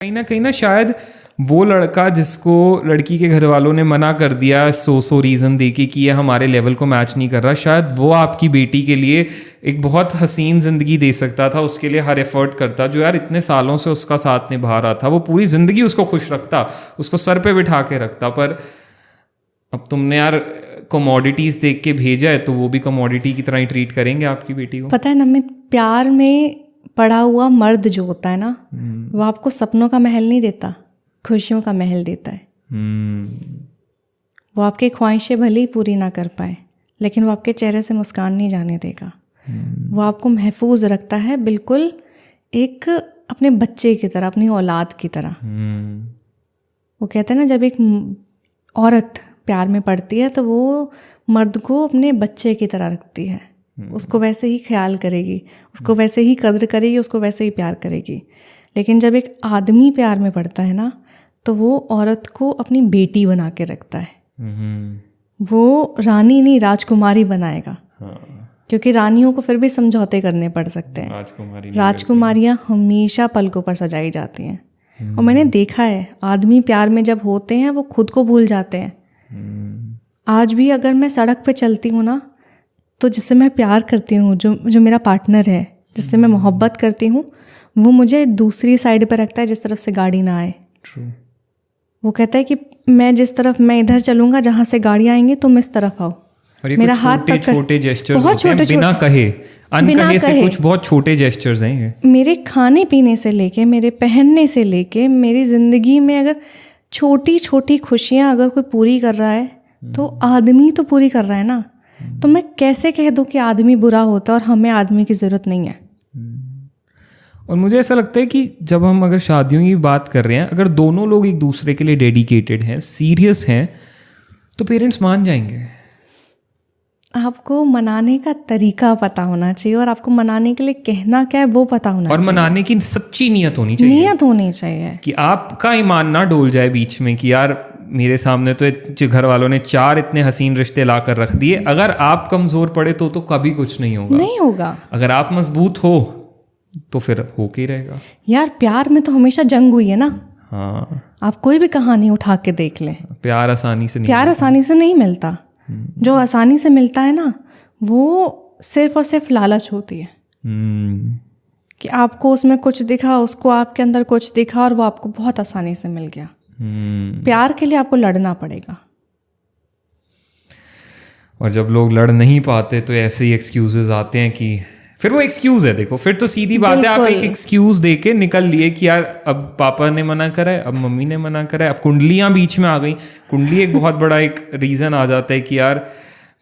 कहीं ना शायद वो लड़का जिसको लड़की के घर वालों ने मना कर दिया सो रीज़न देके कि ये हमारे लेवल को मैच नहीं कर रहा, शायद वो आपकी बेटी के लिए एक बहुत हसीन ज़िंदगी दे सकता था, उसके लिए हर एफर्ट करता, जो यार इतने सालों से उसका साथ निभा रहा था, वो पूरी ज़िंदगी उसको खुश रखता, उसको सर पे बिठा के रखता। पर अब तुमने यार कमोडिटीज़ देख के भेजा है तो वो भी कमोडिटी की तरह ही ट्रीट करेंगे आपकी बेटी को। पता है नमित, प्यार में पड़ा हुआ मर्द जो होता है ना, वो आपको सपनों का महल नहीं देता, खुशियों का महल देता है। वो आपकी ख्वाहिशें भले ही पूरी ना कर पाए, लेकिन वो आपके चेहरे से मुस्कान नहीं जाने देगा। वो आपको महफूज रखता है, बिल्कुल एक अपने बच्चे की तरह, अपनी औलाद की तरह। वो कहते हैं ना, जब एक औरत प्यार में पड़ती है तो वो मर्द को अपने बच्चे की तरह रखती है, उसको वैसे ही ख्याल करेगी, उसको वैसे ही कद्र करेगी, उसको वैसे ही प्यार करेगी। लेकिन जब एक आदमी प्यार में पड़ता है ना, तो वो औरत को अपनी बेटी बना के रखता है। वो रानी नहीं, राजकुमारी बनाएगा। क्योंकि रानियों को फिर भी समझौते करने पड़ सकते हैं, राजकुमारियाँ हमेशा पलकों पर सजाई जाती हैं। और मैंने देखा है, आदमी प्यार में जब होते हैं वो खुद को भूल जाते हैं। आज भी अगर मैं सड़क पे चलती हूँ ना, तो जिससे मैं प्यार करती हूँ, जो मेरा पार्टनर है, जिससे मैं मोहब्बत करती हूँ, वो मुझे दूसरी साइड पर रखता है जिस तरफ से गाड़ी ना आए। वो कहता है कि मैं इधर चलूंगा, जहाँ से गाड़ी आएंगी तुम इस तरफ आओ। मेरा हाथ पकड़, छोटे जेस्चर्स होते हैं, बिना कहे अनकहे से कुछ बहुत छोटे जेस्चर्स हैं ये। मेरे खाने पीने से लेके, मेरे पहनने से लेके, मेरी ज़िंदगी में अगर छोटी छोटी खुशियाँ अगर कोई पूरी कर रहा है तो आदमी तो पूरी कर रहा है ना। तो मैं कैसे कह दूँ कि आदमी बुरा होता है और हमें आदमी की ज़रूरत नहीं है। और मुझे ऐसा लगता है कि जब हम अगर शादियों की बात कर रहे हैं, अगर दोनों लोग एक दूसरे के लिए डेडिकेटेड हैं, सीरियस हैं, तो पेरेंट्स मान जाएंगे। आपको मनाने का तरीका पता होना चाहिए, और आपको मनाने के लिए कहना क्या है वो पता होना चाहिए, और मनाने की सच्ची नीयत होनी चाहिए। नीयत होनी चाहिए कि आपका ईमान ना डोल जाए बीच में कि यार मेरे सामने तो घर वालों ने 4 इतने हसीन रिश्ते ला कर रख दिए, अगर आप कमज़ोर पड़े तो कभी कुछ नहीं होगा। अगर आप मजबूत हो तो फिर होके ही रहेगा। यार प्यार में तो हमेशा जंग हुई है ना। हाँ, आप कोई भी कहानी उठा के देख लें, प्यार आसानी से नहीं मिलता। जो आसानी से मिलता है ना, वो सिर्फ और सिर्फ लालच होती है कि आपको उसमें कुछ दिखा, उसको आपके अंदर कुछ दिखा, और वो आपको बहुत आसानी से मिल गया। प्यार के लिए आपको लड़ना पड़ेगा। और जब लोग लड़ नहीं पाते तो ऐसे ही एक्सक्यूजेस आते हैं कि फिर वो एक्सक्यूज है। देखो, फिर तो सीधी बात है, आप एक एक्सक्यूज दे के निकल लिए कि यार अब पापा ने मना करा है, अब मम्मी ने मना करा है, अब कुंडलियां बीच में आ गई। कुंडली एक बहुत बड़ा एक रीज़न आ जाता है कि यार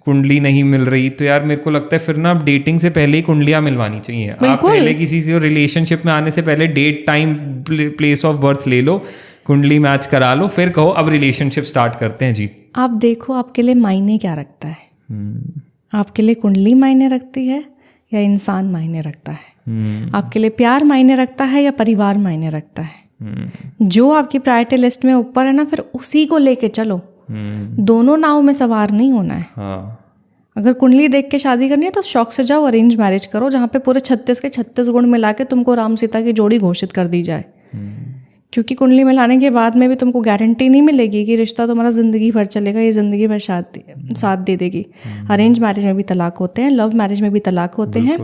कुंडली नहीं मिल रही, तो यार मेरे को लगता है फिर ना आप डेटिंग से पहले ही कुंडलियां मिलवानी चाहिए। आप पहले किसी से रिलेशनशिप में आने से पहले date, time, place of birth ले लो, कुंडली मैच करा लो, फिर कहो अब रिलेशनशिप स्टार्ट करते हैं जी। आप देखो आपके लिए मायने क्या रखता है। आपके लिए कुंडली मायने रखती है या इंसान मायने रखता है? आपके लिए प्यार मायने रखता है या परिवार मायने रखता है? जो आपकी प्रायोरिटी लिस्ट में ऊपर है ना, फिर उसी को लेके चलो। दोनों नाव में सवार नहीं होना है। अगर कुंडली देख के शादी करनी है तो शौक से जाओ, अरेंज मैरिज करो, जहाँ पे पूरे 36 के 36 गुण मिला के तुमको राम सीता की जोड़ी घोषित कर दी जाए। क्योंकि कुंडली मिलाने के बाद में भी तुमको गारंटी नहीं मिलेगी कि रिश्ता तुम्हारा ज़िंदगी भर चलेगा, ये ज़िंदगी भर साथ दे देगी। अरेंज मैरिज में भी तलाक होते हैं, लव मैरिज में भी तलाक होते हैं।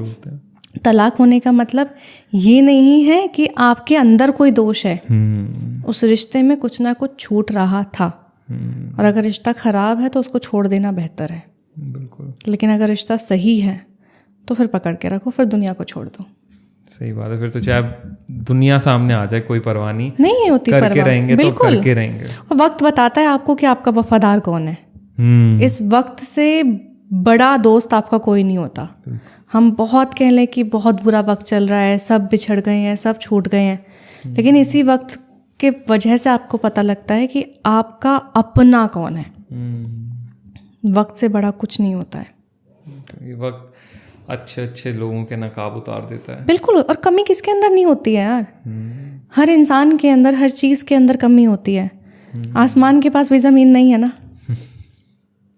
तलाक होने का मतलब ये नहीं है कि आपके अंदर कोई दोष है, उस रिश्ते में कुछ ना कुछ छूट रहा था, और अगर रिश्ता ख़राब है तो उसको छोड़ देना बेहतर है। बिल्कुल। लेकिन अगर रिश्ता सही है तो फिर पकड़ के रखो, फिर दुनिया को छोड़ दो। सही बात है। फिर तो चाहे दुनिया सामने आ जाए कोई परवाह नहीं होती, करके रहेंगे तो करके रहेंगे। और वक्त बताता है आपको कि आपका वफादार कौन है। इस वक्त से बड़ा दोस्त आपका कोई नहीं होता। हम बहुत कह लें कि बहुत बुरा वक्त चल रहा है, सब बिछड़ गए हैं, सब छूट गए हैं, लेकिन इसी वक्त के वजह से आपको पता लगता है कि आपका अपना कौन है। वक्त से बड़ा कुछ नहीं होता है। वक्त अच्छे लोगों के नकाब उतार देता है। बिल्कुल। और कमी किसके अंदर नहीं होती है यार? हर इंसान के अंदर, हर चीज़ के अंदर कमी होती है। आसमान के पास भी ज़मीन नहीं है ना,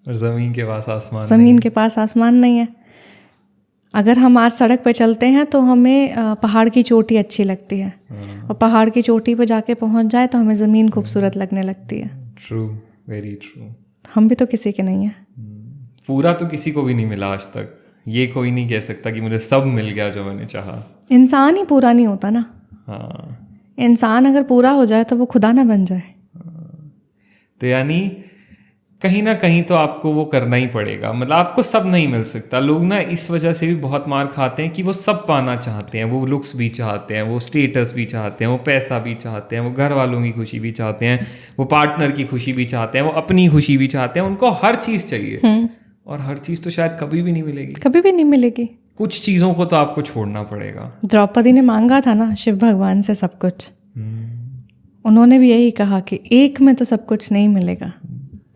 और ज़मीन के पास आसमान ज़मीन के पास आसमान नहीं है। अगर हम आज सड़क पे चलते हैं तो हमें पहाड़ की चोटी अच्छी लगती है, और पहाड़ की चोटी पे जाके पहुंच जाए तो हमें ज़मीन खूबसूरत लगने लगती है। True, very true. हम भी तो किसी के नहीं हैं। पूरा तो किसी को भी नहीं मिला आज तक, ये कोई नहीं कह सकता कि मुझे सब मिल गया जो मैंने चाहा। इंसान ही पूरा नहीं होता ना। हाँ, इंसान अगर पूरा हो जाए तो वो खुदा ना बन जाए। तो यानी कहीं ना कहीं तो आपको वो करना ही पड़ेगा, मतलब आपको सब नहीं मिल सकता। लोग ना इस वजह से भी बहुत मार खाते हैं कि वो सब पाना चाहते हैं, वो लुक्स भी चाहते हैं, वो स्टेटस भी चाहते हैं, वो पैसा भी चाहते हैं, वो घर वालों की खुशी भी चाहते हैं, वो पार्टनर की खुशी भी चाहते हैं, वो अपनी खुशी भी चाहते हैं, उनको हर चीज़ चाहिए। और हर चीज़ तो शायद कभी भी नहीं मिलेगी, कभी भी नहीं मिलेगी। कुछ चीज़ों को तो आपको छोड़ना पड़ेगा। द्रौपदी ने मांगा था ना शिव भगवान से सब कुछ, उन्होंने भी यही कहा कि एक में तो सब कुछ नहीं मिलेगा,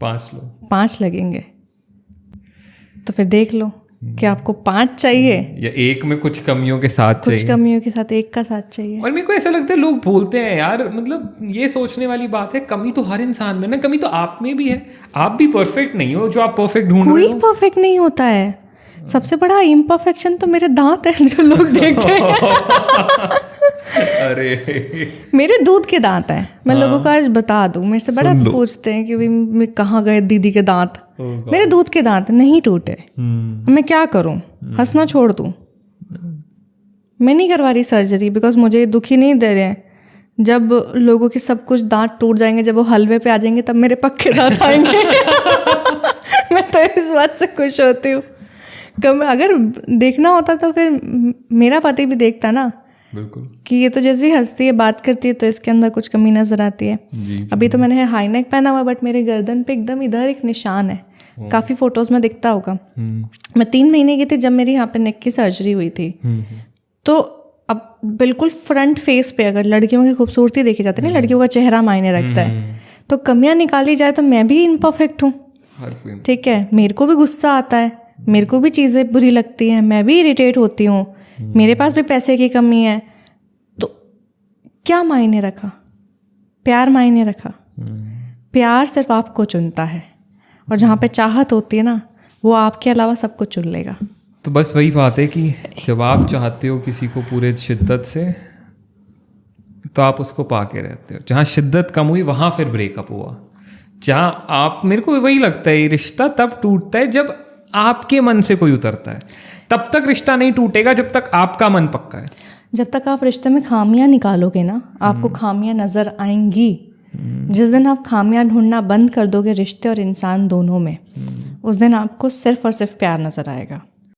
5 लो, 5 लगेंगे। तो फिर देख लो कि आपको 5 चाहिए या एक में कुछ कमियों के साथ कुछ चाहिए। कमियों के साथ एक का साथ चाहिए। और मेरे को ऐसा लगता है लोग बोलते हैं यार, मतलब ये सोचने वाली बात है, कमी तो हर इंसान में ना, कमी तो आप में भी है। आप भी परफेक्ट नहीं हो जो आप परफेक्ट ढूंढ रहे कोई हो। परफेक्ट नहीं होता है। सबसे बड़ा इम्परफेक्शन तो मेरे दांत हैं जो लोग देखते हैं। अरे मेरे दूध के दांत हैं, मैं लोगों को आज बता दूं। मेरे से बड़ा पूछते हैं कि भाई मैं कहाँ गए दीदी के दांत। मेरे दूध के दांत नहीं टूटे, मैं क्या करूं, हंसना छोड़ दूं। मैं नहीं करवा रही सर्जरी बिकॉज मुझे ये दुखी नहीं दे रहे हैं। जब लोगों के सब कुछ दांत टूट जाएंगे, जब वो हलवे पे आ जाएंगे, तब मेरे पक्के दांत आएंगे। मैं तो इस बात से खुश होती हूँ। कम अगर देखना होता तो फिर मेरा पति भी देखता ना, बिल्कुल, कि ये तो जैसे ही हंसती है, बात करती है, तो इसके अंदर कुछ कमी नजर आती है। अभी तो मैंने हाई नेक पहना हुआ, बट मेरे गर्दन पे एकदम इधर एक निशान है, काफ़ी फोटोज़ में दिखता होगा। मैं 3 महीने की थी जब मेरी यहाँ पे नेक की सर्जरी हुई थी। तो अब बिल्कुल फ्रंट फेस पे अगर लड़कियों की खूबसूरती देखी जाती है ना, लड़कियों का चेहरा मायने रखता है, तो कमियाँ निकाली जाए तो मैं भी इम्परफेक्ट हूँ। ठीक है, मेरे को भी गुस्सा आता है, मेरे को भी चीज़ें बुरी लगती हैं, मैं भी इरिटेट होती हूँ, मेरे पास भी पैसे की कमी है। तो क्या मायने रखा? प्यार मायने रखा? प्यार सिर्फ आपको चुनता है, और जहाँ पे चाहत होती है ना, वो आपके अलावा सब कुछ चुन लेगा। तो बस वही बात है कि जब आप चाहते हो किसी को पूरे शिद्दत से, तो आप उसको पाके रहते हो। जहाँ शिद्दत कम हुई वहाँ फिर ब्रेकअप हुआ। जहाँ आप, मेरे को वही लगता है, रिश्ता तब टूटता है जब आपके मन से कोई उतरता है। तब तक रिश्ता नहीं टूटेगा जब तक आपका मन पक्का है। जब तक आप रिश्ते में खामियां निकालोगे ना, आपको खामियां नजर आएंगी। जिस दिन आप खामियां ढूंढना बंद कर दोगे रिश्ते और इंसान दोनों में, उस दिन आपको सिर्फ और सिर्फ प्यार नजर आएगा।